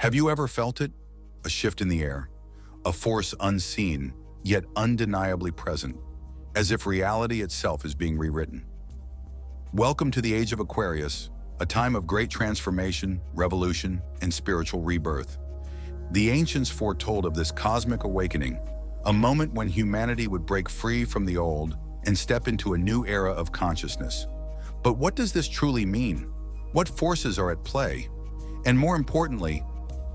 Have you ever felt it? A shift in the air, a force unseen, yet undeniably present, as if reality itself is being rewritten. Welcome to the Age of Aquarius, a time of great transformation, revolution, and spiritual rebirth. The ancients foretold of this cosmic awakening, a moment when humanity would break free from the old and step into a new era of consciousness. But what does this truly mean? What forces are at play? And more importantly,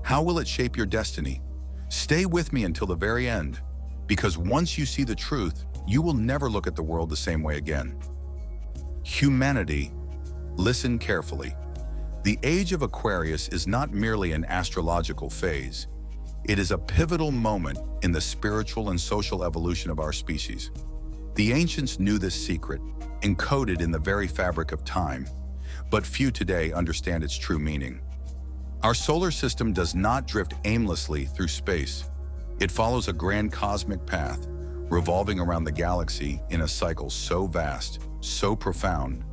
how will it shape your destiny? Stay with me until the very end, because once you see the truth, you will never look at the world the same way again. Humanity, listen carefully. The Age of Aquarius is not merely an astrological phase. It is a pivotal moment in the spiritual and social evolution of our species. The ancients knew this secret, encoded in the very fabric of time, but few today understand its true meaning. Our solar system does not drift aimlessly through space. It follows a grand cosmic path, revolving around the galaxy in a cycle so vast, so profound,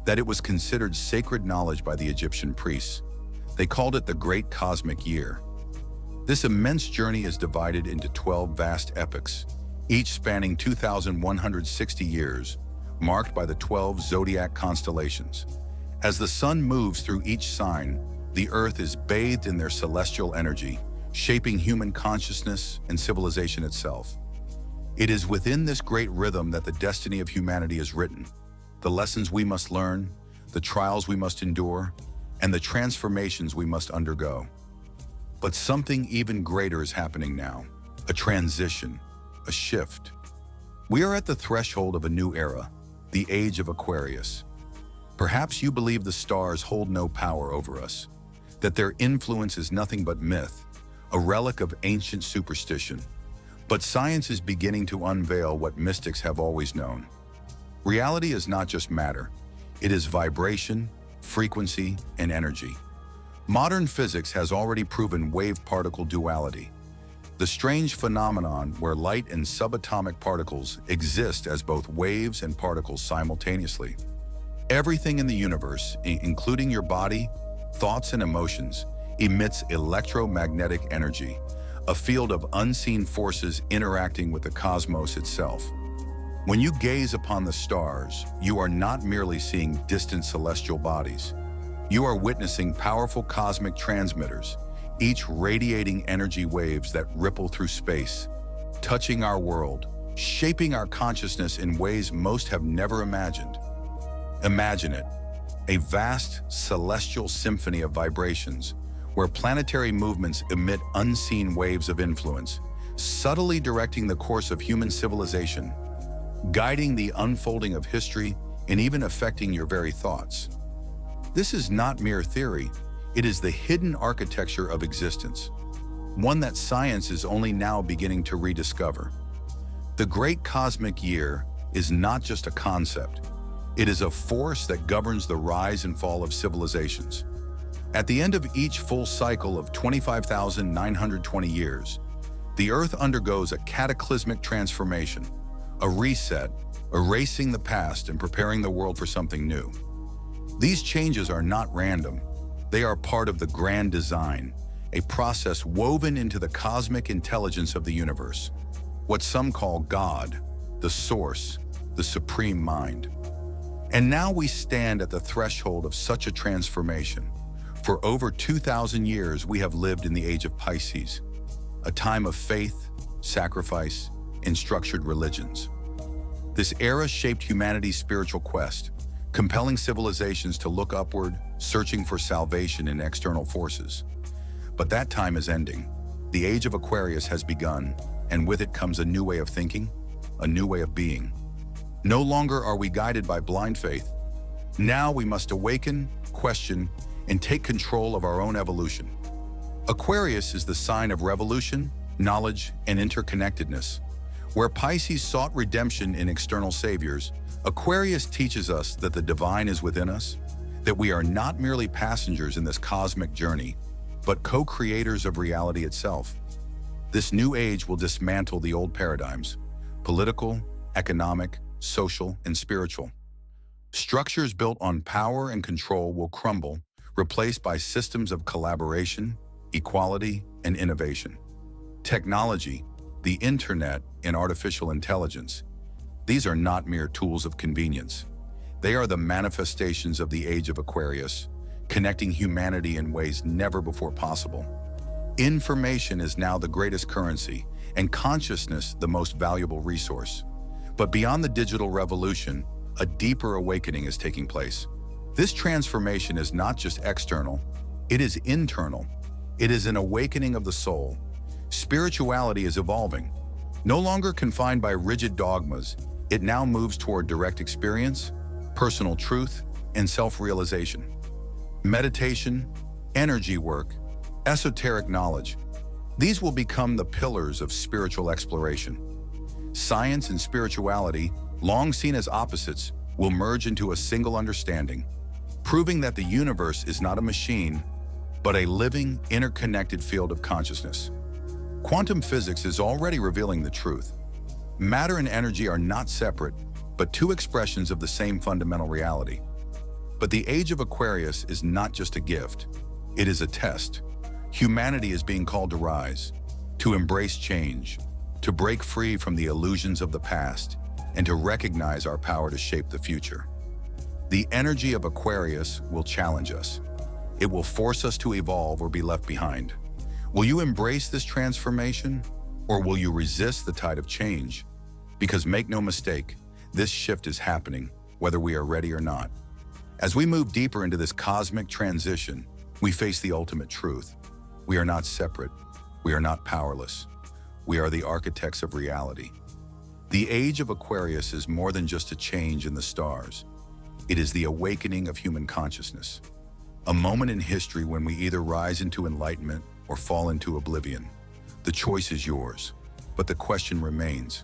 that it was considered sacred knowledge by the Egyptian priests. They called it the Great Cosmic Year. This immense journey is divided into 12 vast epochs, each spanning 2,160 years, marked by the 12 zodiac constellations. As the sun moves through each sign, the Earth is bathed in their celestial energy, shaping human consciousness and civilization itself. It is within this great rhythm that the destiny of humanity is written, the lessons we must learn, the trials we must endure, and the transformations we must undergo. But something even greater is happening now, a transition, a shift. We are at the threshold of a new era, the Age of Aquarius. Perhaps you believe the stars hold no power over us, that their influence is nothing but myth, a relic of ancient superstition. But science is beginning to unveil what mystics have always known. Reality is not just matter, it is vibration, frequency, and energy. Modern physics has already proven wave-particle duality, the strange phenomenon where light and subatomic particles exist as both waves and particles simultaneously. Everything in the universe, including your body, thoughts, and emotions, emits electromagnetic energy, a field of unseen forces interacting with the cosmos itself. When you gaze upon the stars, you are not merely seeing distant celestial bodies. You are witnessing powerful cosmic transmitters, each radiating energy waves that ripple through space, touching our world, shaping our consciousness in ways most have never imagined. Imagine it, a vast celestial symphony of vibrations, where planetary movements emit unseen waves of influence, subtly directing the course of human civilization, guiding the unfolding of history, and even affecting your very thoughts. This is not mere theory, it is the hidden architecture of existence, one that science is only now beginning to rediscover. The Great Cosmic Year is not just a concept, it is a force that governs the rise and fall of civilizations. At the end of each full cycle of 25,920 years, the Earth undergoes a cataclysmic transformation, a reset, erasing the past and preparing the world for something new. These changes are not random. They are part of the grand design, a process woven into the cosmic intelligence of the universe, what some call God, the source, the supreme mind. And now we stand at the threshold of such a transformation. For over 2,000 years, we have lived in the age of Pisces, a time of faith, sacrifice, and structured religions. This era shaped humanity's spiritual quest, compelling civilizations to look upward, searching for salvation in external forces. But that time is ending. The Age of Aquarius has begun, and with it comes a new way of thinking, a new way of being. No longer are we guided by blind faith. Now we must awaken, question, and take control of our own evolution. Aquarius is the sign of revolution, knowledge, and interconnectedness. Where Pisces sought redemption in external saviors, Aquarius teaches us that the divine is within us, that we are not merely passengers in this cosmic journey, but co-creators of reality itself. This new age will dismantle the old paradigms, political, economic, social, and spiritual. Structures built on power and control will crumble, replaced by systems of collaboration, equality, and innovation. Technology, the internet, and artificial intelligence, these are not mere tools of convenience. They are the manifestations of the Age of Aquarius, connecting humanity in ways never before possible. Information is now the greatest currency, and consciousness the most valuable resource. But beyond the digital revolution, a deeper awakening is taking place. This transformation is not just external, it is internal. It is an awakening of the soul. Spirituality is evolving. No longer confined by rigid dogmas, it now moves toward direct experience, personal truth, and self-realization. Meditation, energy work, esoteric knowledge, these will become the pillars of spiritual exploration. Science and spirituality, long seen as opposites, will merge into a single understanding, proving that the universe is not a machine, but a living, interconnected field of consciousness. Quantum physics is already revealing the truth. Matter and energy are not separate, but two expressions of the same fundamental reality. But the Age of Aquarius is not just a gift, it is a test. Humanity is being called to rise, to embrace change, to break free from the illusions of the past, and to recognize our power to shape the future. The energy of Aquarius will challenge us. It will force us to evolve or be left behind. Will you embrace this transformation, or will you resist the tide of change? Because make no mistake, this shift is happening, whether we are ready or not. As we move deeper into this cosmic transition, we face the ultimate truth. We are not separate. We are not powerless. We are the architects of reality. The Age of Aquarius is more than just a change in the stars. It is the awakening of human consciousness. A moment in history when we either rise into enlightenment or fall into oblivion. The choice is yours, but the question remains,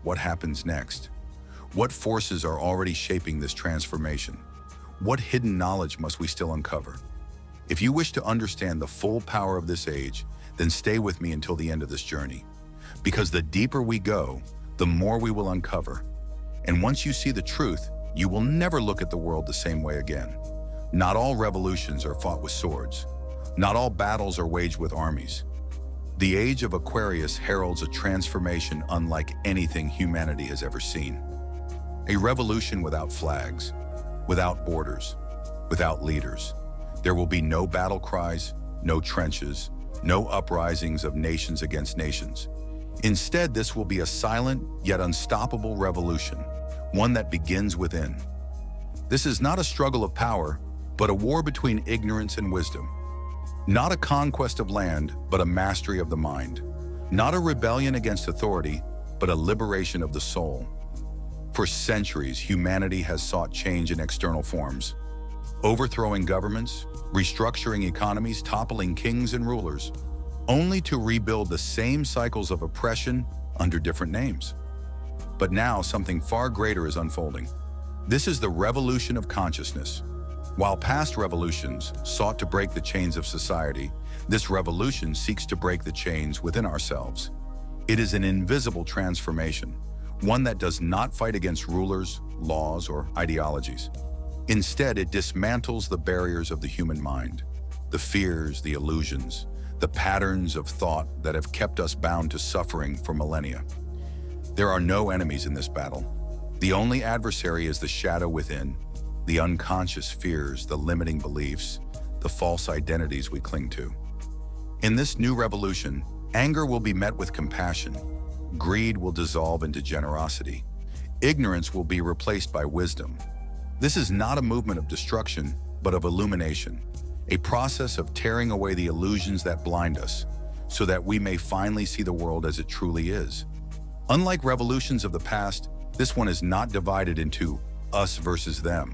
what happens next? What forces are already shaping this transformation? What hidden knowledge must we still uncover? If you wish to understand the full power of this age, then stay with me until the end of this journey. Because the deeper we go, the more we will uncover. And once you see the truth, you will never look at the world the same way again. Not all revolutions are fought with swords. Not all battles are waged with armies. The Age of Aquarius heralds a transformation unlike anything humanity has ever seen. A revolution without flags, without borders, without leaders. There will be no battle cries, no trenches, no uprisings of nations against nations. Instead, this will be a silent yet unstoppable revolution, one that begins within. This is not a struggle of power, but a war between ignorance and wisdom. Not a conquest of land, but a mastery of the mind. Not a rebellion against authority, but a liberation of the soul. For centuries, humanity has sought change in external forms, overthrowing governments, restructuring economies, toppling kings and rulers, only to rebuild the same cycles of oppression under different names. But now something far greater is unfolding. This is the revolution of consciousness. While past revolutions sought to break the chains of society, this revolution seeks to break the chains within ourselves. It is an invisible transformation, one that does not fight against rulers, laws, or ideologies. Instead, it dismantles the barriers of the human mind, the fears, the illusions, the patterns of thought that have kept us bound to suffering for millennia. There are no enemies in this battle. The only adversary is the shadow within, the unconscious fears, the limiting beliefs, the false identities we cling to. In this new revolution, anger will be met with compassion, greed will dissolve into generosity, ignorance will be replaced by wisdom. This is not a movement of destruction, but of illumination, a process of tearing away the illusions that blind us, so that we may finally see the world as it truly is. Unlike revolutions of the past, this one is not divided into us versus them.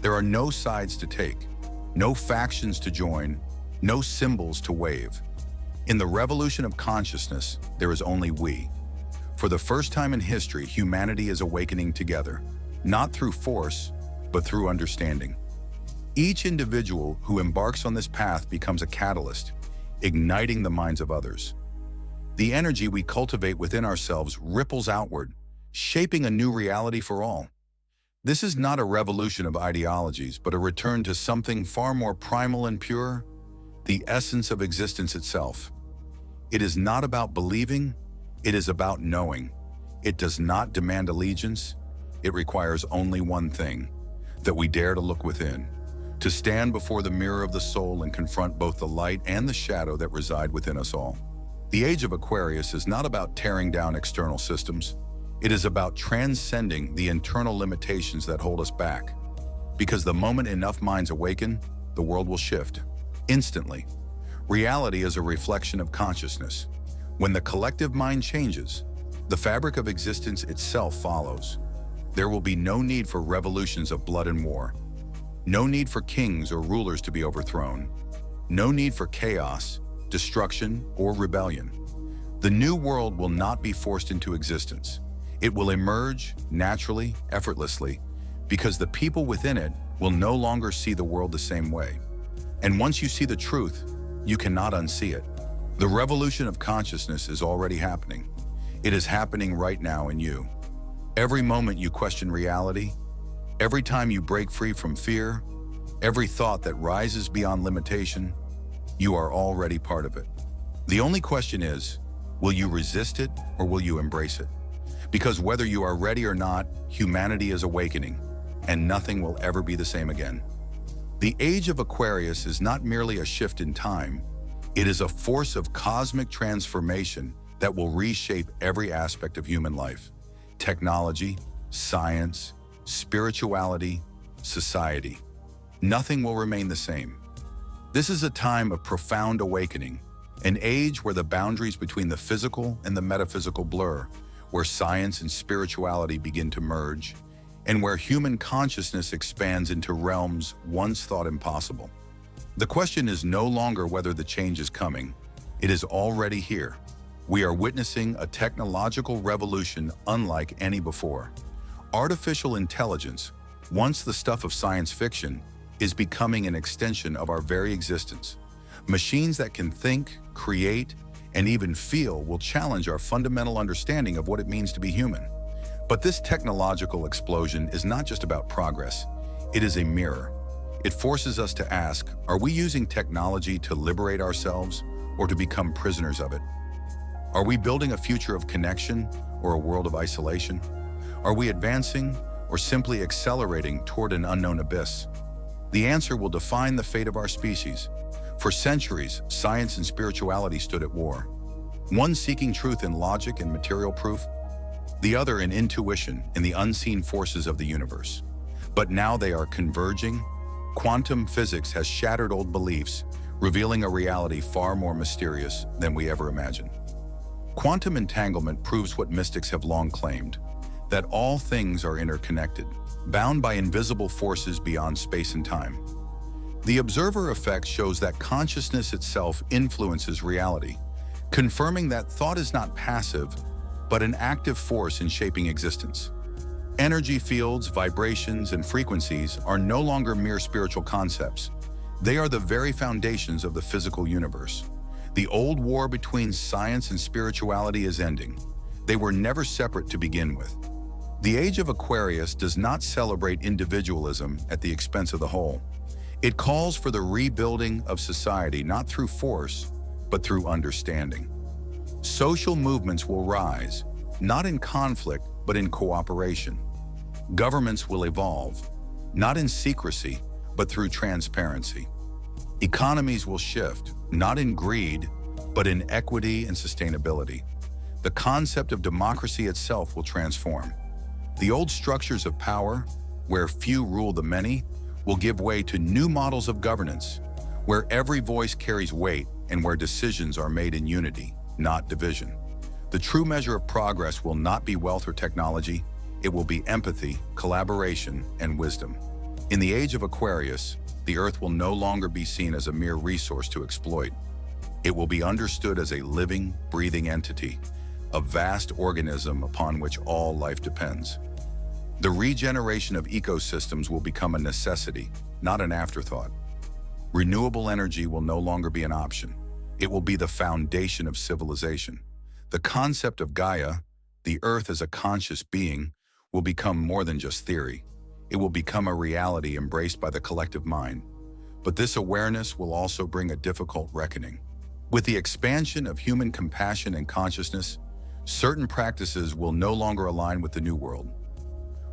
There are no sides to take, no factions to join, no symbols to wave. In the revolution of consciousness, there is only we. For the first time in history, humanity is awakening together, not through force, but through understanding. Each individual who embarks on this path becomes a catalyst, igniting the minds of others. The energy we cultivate within ourselves ripples outward, shaping a new reality for all. This is not a revolution of ideologies, but a return to something far more primal and pure, the essence of existence itself. It is not about believing, it is about knowing. It does not demand allegiance. It requires only one thing, that we dare to look within, to stand before the mirror of the soul and confront both the light and the shadow that reside within us all. The Age of Aquarius is not about tearing down external systems. It is about transcending the internal limitations that hold us back. Because the moment enough minds awaken, the world will shift. Instantly. Reality is a reflection of consciousness. When the collective mind changes, the fabric of existence itself follows. There will be no need for revolutions of blood and war. No need for kings or rulers to be overthrown. No need for chaos, destruction, or rebellion. The new world will not be forced into existence. It will emerge naturally, effortlessly, because the people within it will no longer see the world the same way. And once you see the truth, you cannot unsee it. The revolution of consciousness is already happening. It is happening right now in you. Every moment you question reality, every time you break free from fear, every thought that rises beyond limitation, you are already part of it. The only question is, will you resist it or will you embrace it? Because whether you are ready or not, humanity is awakening, and nothing will ever be the same again. The Age of Aquarius is not merely a shift in time, it is a force of cosmic transformation that will reshape every aspect of human life. Technology, science, spirituality, society. Nothing will remain the same. This is a time of profound awakening, an age where the boundaries between the physical and the metaphysical blur, where science and spirituality begin to merge, and where human consciousness expands into realms once thought impossible. The question is no longer whether the change is coming. It is already here. We are witnessing a technological revolution unlike any before. Artificial intelligence, once the stuff of science fiction, is becoming an extension of our very existence. Machines that can think, create, and even feel will challenge our fundamental understanding of what it means to be human. But this technological explosion is not just about progress. It is a mirror. It forces us to ask, are we using technology to liberate ourselves or to become prisoners of it? Are we building a future of connection or a world of isolation? Are we advancing or simply accelerating toward an unknown abyss? The answer will define the fate of our species. For centuries, science and spirituality stood at war. One seeking truth in logic and material proof, the other in intuition in the unseen forces of the universe. But now they are converging. Quantum physics has shattered old beliefs, revealing a reality far more mysterious than we ever imagined. Quantum entanglement proves what mystics have long claimed, that all things are interconnected, bound by invisible forces beyond space and time. The observer effect shows that consciousness itself influences reality, confirming that thought is not passive, but an active force in shaping existence. Energy fields, vibrations, and frequencies are no longer mere spiritual concepts. They are the very foundations of the physical universe. The old war between science and spirituality is ending. They were never separate to begin with. The Age of Aquarius does not celebrate individualism at the expense of the whole. It calls for the rebuilding of society not through force, but through understanding. Social movements will rise, not in conflict, but in cooperation. Governments will evolve, not in secrecy, but through transparency. Economies will shift, not in greed, but in equity and sustainability. The concept of democracy itself will transform. The old structures of power, where few rule the many, will give way to new models of governance, where every voice carries weight and where decisions are made in unity, not division. The true measure of progress will not be wealth or technology, it will be empathy, collaboration, and wisdom. In the Age of Aquarius, the Earth will no longer be seen as a mere resource to exploit. It will be understood as a living, breathing entity, a vast organism upon which all life depends. The regeneration of ecosystems will become a necessity, not an afterthought. Renewable energy will no longer be an option. It will be the foundation of civilization. The concept of Gaia, the Earth as a conscious being, will become more than just theory. It will become a reality embraced by the collective mind. But this awareness will also bring a difficult reckoning. With the expansion of human compassion and consciousness, certain practices will no longer align with the new world.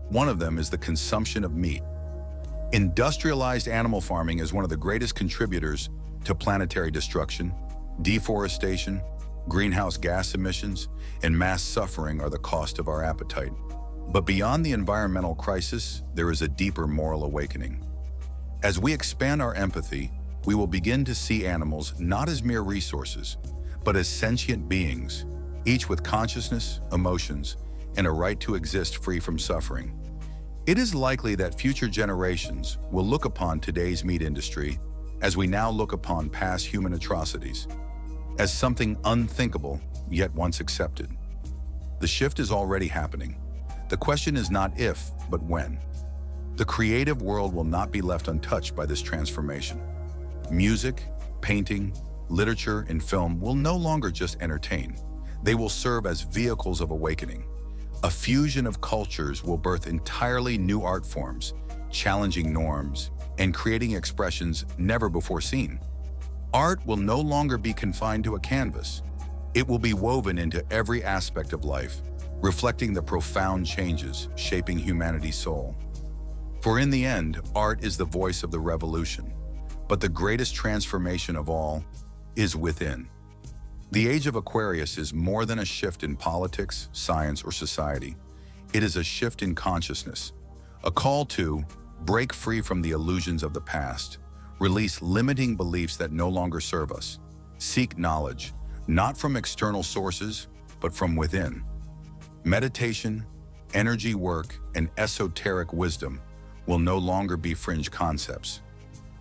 One of them is the consumption of meat. Industrialized animal farming is one of the greatest contributors to planetary destruction. Deforestation, greenhouse gas emissions, and mass suffering are the cost of our appetite. But beyond the environmental crisis, there is a deeper moral awakening. As we expand our empathy, we will begin to see animals not as mere resources, but as sentient beings, each with consciousness, emotions, and a right to exist free from suffering. It is likely that future generations will look upon today's meat industry as we now look upon past human atrocities, as something unthinkable, yet once accepted. The shift is already happening. The question is not if, but when. The creative world will not be left untouched by this transformation. Music, painting, literature, and film will no longer just entertain. They will serve as vehicles of awakening. A fusion of cultures will birth entirely new art forms, challenging norms, and creating expressions never before seen. Art will no longer be confined to a canvas. It will be woven into every aspect of life, reflecting the profound changes shaping humanity's soul. For in the end, art is the voice of the revolution, but the greatest transformation of all is within. The Age of Aquarius is more than a shift in politics, science, or society. It is a shift in consciousness, a call to break free from the illusions of the past, release limiting beliefs that no longer serve us, seek knowledge, not from external sources, but from within. Meditation, energy work, and esoteric wisdom will no longer be fringe concepts.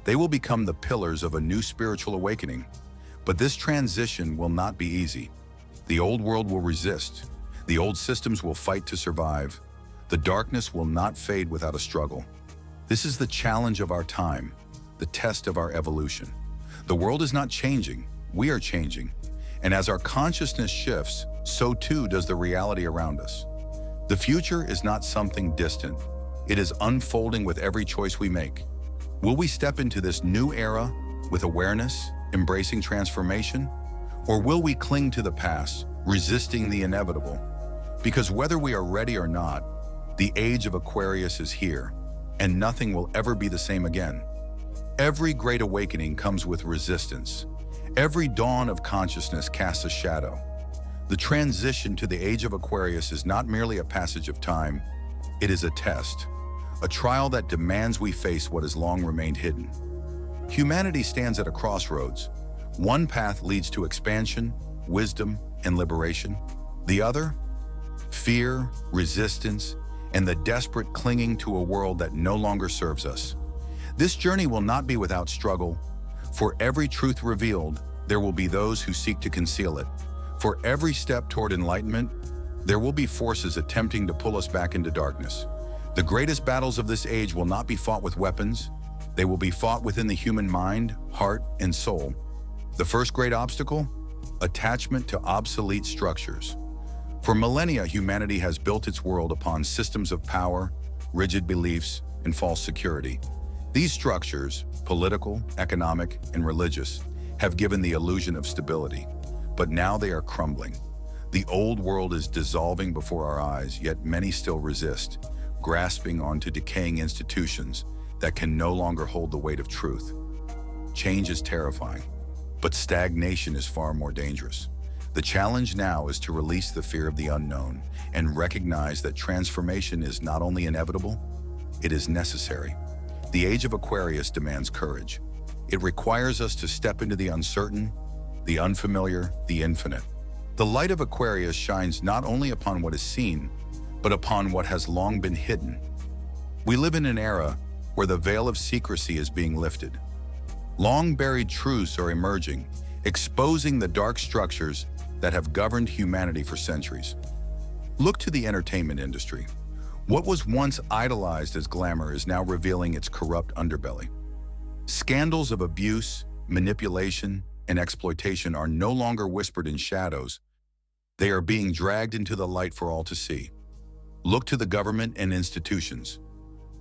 They will become the pillars of a new spiritual awakening. But this transition will not be easy. The old world will resist. The old systems will fight to survive. The darkness will not fade without a struggle. This is the challenge of our time, the test of our evolution. The world is not changing, we are changing. And as our consciousness shifts, so too does the reality around us. The future is not something distant. It is unfolding with every choice we make. Will we step into this new era with awareness, embracing transformation? Or will we cling to the past, resisting the inevitable? Because whether we are ready or not, the Age of Aquarius is here, and nothing will ever be the same again. Every great awakening comes with resistance. Every dawn of consciousness casts a shadow. The transition to the Age of Aquarius is not merely a passage of time, it is a test, a trial that demands we face what has long remained hidden. Humanity stands at a crossroads. One path leads to expansion, wisdom, and liberation. The other, fear, resistance, and the desperate clinging to a world that no longer serves us. This journey will not be without struggle. For every truth revealed, there will be those who seek to conceal it. For every step toward enlightenment, there will be forces attempting to pull us back into darkness. The greatest battles of this age will not be fought with weapons. They will be fought within the human mind, heart, and soul. The first great obstacle? Attachment to obsolete structures. For millennia, humanity has built its world upon systems of power, rigid beliefs, and false security. These structures, political, economic, and religious, have given the illusion of stability. But now they are crumbling. The old world is dissolving before our eyes, yet many still resist, grasping onto decaying institutions that can no longer hold the weight of truth. Change is terrifying, but stagnation is far more dangerous. The challenge now is to release the fear of the unknown and recognize that transformation is not only inevitable, it is necessary. The Age of Aquarius demands courage. It requires us to step into the uncertain, the unfamiliar, the infinite. The light of Aquarius shines not only upon what is seen, but upon what has long been hidden. We live in an era where the veil of secrecy is being lifted. Long-buried truths are emerging, exposing the dark structures that have governed humanity for centuries. Look to the entertainment industry. What was once idolized as glamour is now revealing its corrupt underbelly. Scandals of abuse, manipulation, and exploitation are no longer whispered in shadows. They are being dragged into the light for all to see. Look to the government and institutions.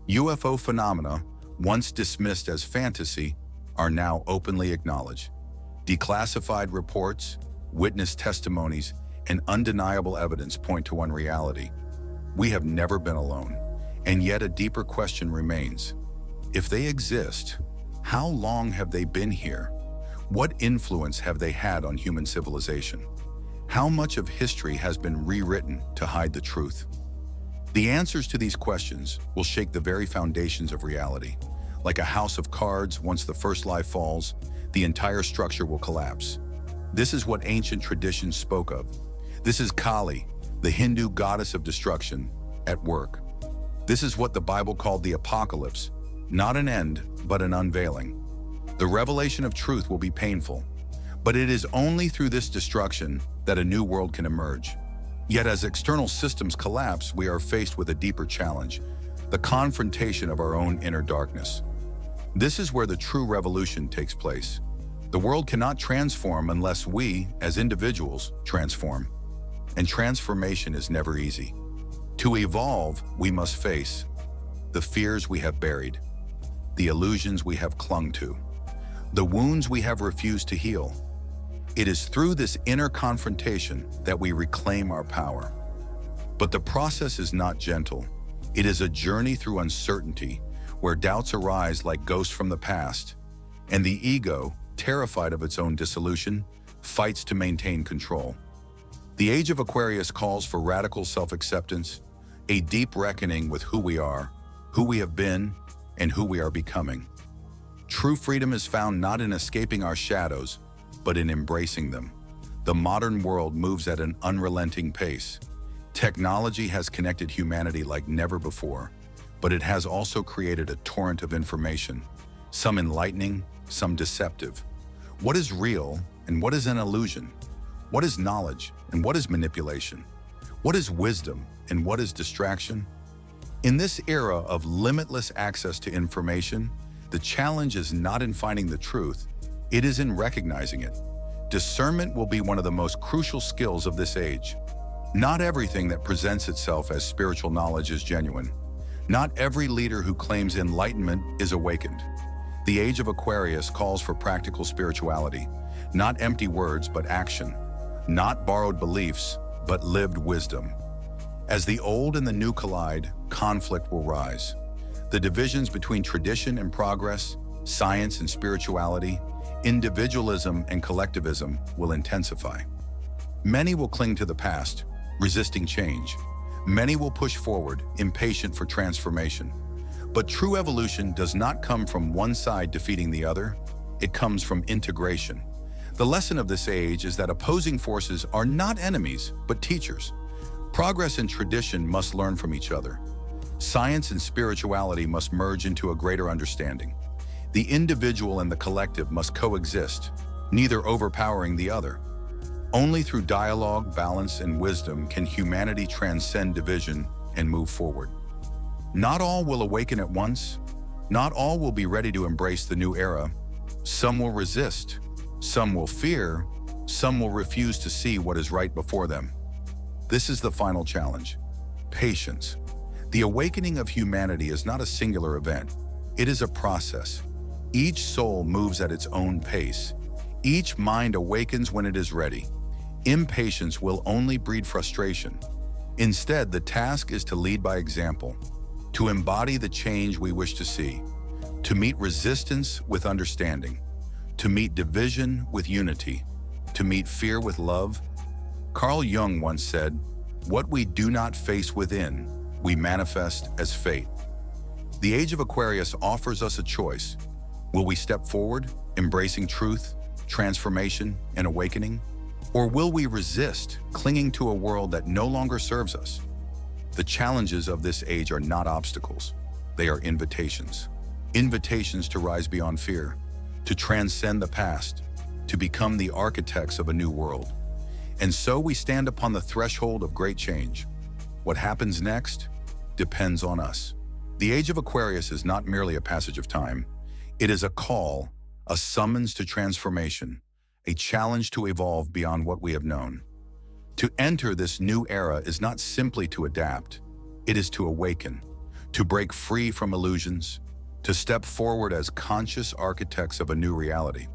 UFO phenomena, once dismissed as fantasy, are now openly acknowledged. Declassified reports, witness testimonies, and undeniable evidence point to one reality. We have never been alone, and yet a deeper question remains. If they exist, how long have they been here? What influence have they had on human civilization? How much of history has been rewritten to hide the truth? The answers to these questions will shake the very foundations of reality. Like a house of cards, once the first lie falls, the entire structure will collapse. This is what ancient traditions spoke of. This is Kali, the Hindu goddess of destruction, at work. This is what the Bible called the apocalypse, not an end, but an unveiling. The revelation of truth will be painful, but it is only through this destruction that a new world can emerge. Yet as external systems collapse, we are faced with a deeper challenge, the confrontation of our own inner darkness. This is where the true revolution takes place. The world cannot transform unless we, as individuals, transform. And transformation is never easy. To evolve, we must face the fears we have buried, the illusions we have clung to, the wounds we have refused to heal. It is through this inner confrontation that we reclaim our power. But the process is not gentle. It is a journey through uncertainty, where doubts arise like ghosts from the past, and the ego, terrified of its own dissolution, fights to maintain control. The Age of Aquarius calls for radical self-acceptance, a deep reckoning with who we are, who we have been, and who we are becoming. True freedom is found not in escaping our shadows, but in embracing them. The modern world moves at an unrelenting pace. Technology has connected humanity like never before, but it has also created a torrent of information, some enlightening, some deceptive. What is real and what is an illusion? What is knowledge and what is manipulation? What is wisdom and what is distraction? In this era of limitless access to information, the challenge is not in finding the truth, it is in recognizing it. Discernment will be one of the most crucial skills of this age. Not everything that presents itself as spiritual knowledge is genuine. Not every leader who claims enlightenment is awakened. The Age of Aquarius calls for practical spirituality, not empty words but action, not borrowed beliefs but lived wisdom. As the old and the new collide, conflict will rise. The divisions between tradition and progress, science and spirituality, individualism and collectivism will intensify. Many will cling to the past, resisting change. Many will push forward, impatient for transformation. But true evolution does not come from one side defeating the other. It comes from integration. The lesson of this age is that opposing forces are not enemies, but teachers. Progress and tradition must learn from each other. Science and spirituality must merge into a greater understanding. The individual and the collective must coexist, neither overpowering the other. Only through dialogue, balance, and wisdom can humanity transcend division and move forward. Not all will awaken at once. Not all will be ready to embrace the new era. Some will resist. Some will fear. Some will refuse to see what is right before them. This is the final challenge: patience. The awakening of humanity is not a singular event. It is a process. Each soul moves at its own pace. Each mind awakens when it is ready. Impatience will only breed frustration. Instead, the task is to lead by example, to embody the change we wish to see, to meet resistance with understanding, to meet division with unity, to meet fear with love. Carl Jung once said, "What we do not face within, we manifest as fate." The Age of Aquarius offers us a choice. Will we step forward, embracing truth, transformation, and awakening? Or will we resist, clinging to a world that no longer serves us? The challenges of this age are not obstacles. They are invitations. Invitations to rise beyond fear, to transcend the past, to become the architects of a new world. And so we stand upon the threshold of great change. What happens next depends on us. The Age of Aquarius is not merely a passage of time. It is a call, a summons to transformation, a challenge to evolve beyond what we have known. To enter this new era is not simply to adapt. It is to awaken, to break free from illusions, to step forward as conscious architects of a new reality.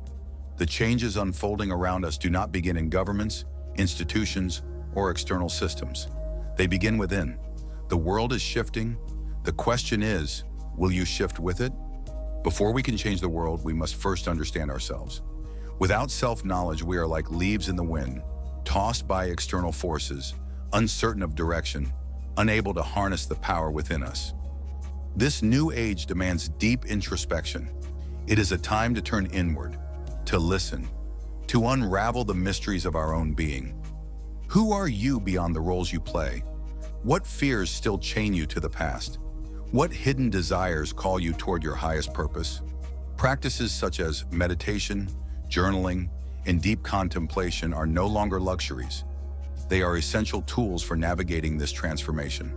The changes unfolding around us do not begin in governments, institutions, or external systems. They begin within. The world is shifting. The question is, will you shift with it? Before we can change the world, we must first understand ourselves. Without self-knowledge, we are like leaves in the wind, tossed by external forces, uncertain of direction, unable to harness the power within us. This new age demands deep introspection. It is a time to turn inward, to listen, to unravel the mysteries of our own being. Who are you beyond the roles you play? What fears still chain you to the past? What hidden desires call you toward your highest purpose? Practices such as meditation, journaling, and deep contemplation are no longer luxuries. They are essential tools for navigating this transformation.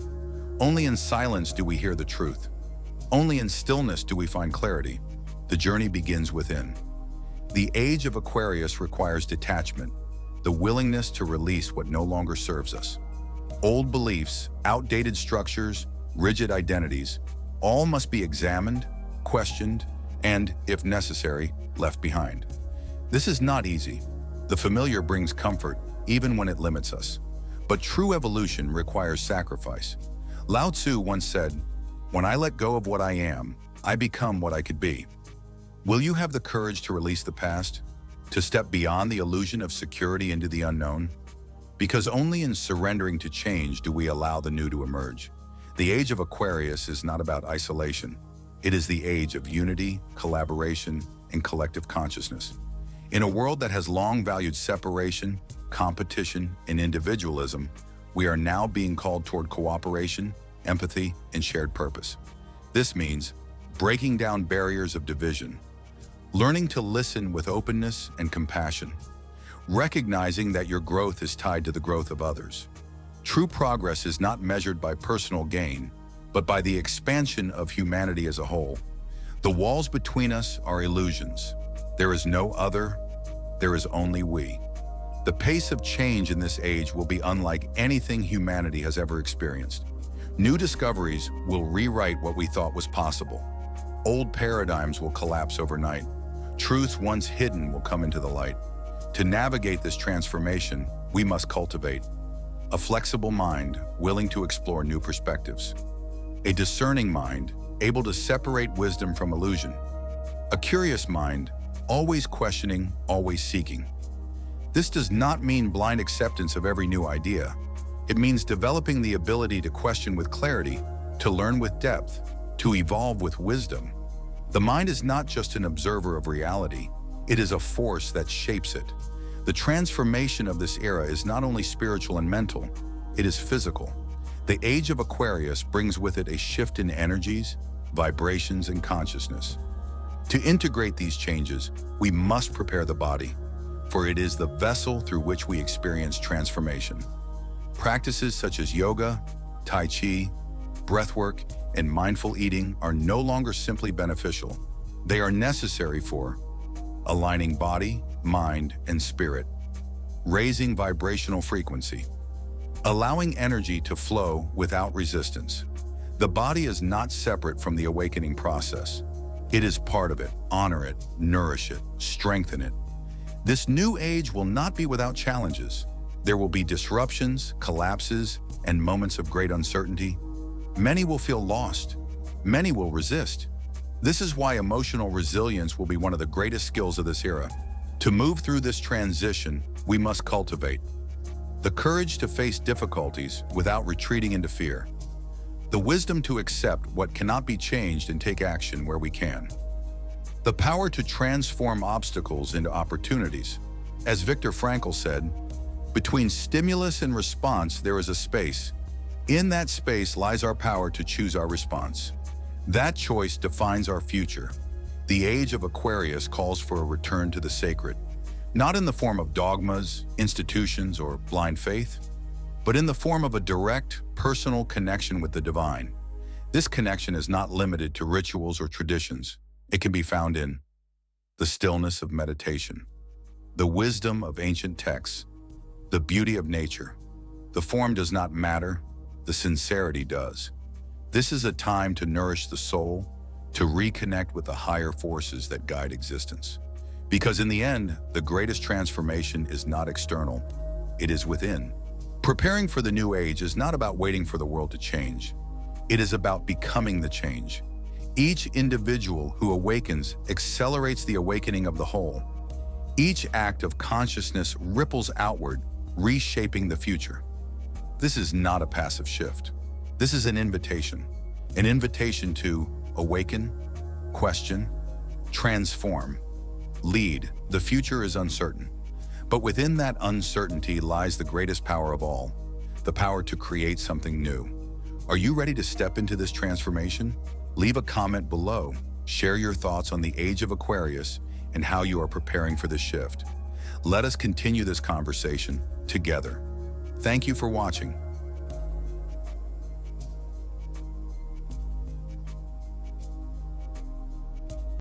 Only in silence do we hear the truth. Only in stillness do we find clarity. The journey begins within. The Age of Aquarius requires detachment, the willingness to release what no longer serves us. Old beliefs, outdated structures, rigid identities, all must be examined, questioned, and, if necessary, left behind. This is not easy. The familiar brings comfort, even when it limits us. But true evolution requires sacrifice. Lao Tzu once said, "When I let go of what I am, I become what I could be." Will you have the courage to release the past, to step beyond the illusion of security into the unknown? Because only in surrendering to change do we allow the new to emerge. The Age of Aquarius is not about isolation. It is the age of unity, collaboration, and collective consciousness. In a world that has long valued separation, competition, and individualism, we are now being called toward cooperation, empathy, and shared purpose. This means breaking down barriers of division, learning to listen with openness and compassion, recognizing that your growth is tied to the growth of others. True progress is not measured by personal gain, but by the expansion of humanity as a whole. The walls between us are illusions. There is no other, there is only we. The pace of change in this age will be unlike anything humanity has ever experienced. New discoveries will rewrite what we thought was possible. Old paradigms will collapse overnight. Truths once hidden will come into the light. To navigate this transformation, we must cultivate a flexible mind willing to explore new perspectives, a discerning mind able to separate wisdom from illusion, a curious mind always questioning, always seeking. This does not mean blind acceptance of every new idea. It means developing the ability to question with clarity, to learn with depth, to evolve with wisdom. The mind is not just an observer of reality, it is a force that shapes it. The transformation of this era is not only spiritual and mental, it is physical. The Age of Aquarius brings with it a shift in energies, vibrations, and consciousness. To integrate these changes, we must prepare the body, for it is the vessel through which we experience transformation. Practices such as yoga, tai chi, breathwork, and mindful eating are no longer simply beneficial. They are necessary for aligning body, mind, and spirit, raising vibrational frequency, allowing energy to flow without resistance. The body is not separate from the awakening process. It is part of it. Honor it, nourish it, strengthen it. This new age will not be without challenges. There will be disruptions, collapses, and moments of great uncertainty. Many will feel lost. Many will resist. This is why emotional resilience will be one of the greatest skills of this era. To move through this transition, we must cultivate the courage to face difficulties without retreating into fear, the wisdom to accept what cannot be changed and take action where we can, the power to transform obstacles into opportunities. As Viktor Frankl said, between stimulus and response, there is a space. In that space lies our power to choose our response. That choice defines our future. The Age of Aquarius calls for a return to the sacred, not in the form of dogmas, institutions, or blind faith, but in the form of a direct, personal connection with the divine. This connection is not limited to rituals or traditions. It can be found in the stillness of meditation, the wisdom of ancient texts, the beauty of nature. The form does not matter, the sincerity does. This is a time to nourish the soul, to reconnect with the higher forces that guide existence. Because in the end, the greatest transformation is not external, it is within. Preparing for the new age is not about waiting for the world to change. It is about becoming the change. Each individual who awakens accelerates the awakening of the whole. Each act of consciousness ripples outward, reshaping the future. This is not a passive shift. This is an invitation to awaken, question, transform, lead. The future is uncertain, but within that uncertainty lies the greatest power of all, the power to create something new. Are you ready to step into this transformation? Leave a comment below. Share your thoughts on the Age of Aquarius and how you are preparing for this shift. Let us continue this conversation together. Thank you for watching.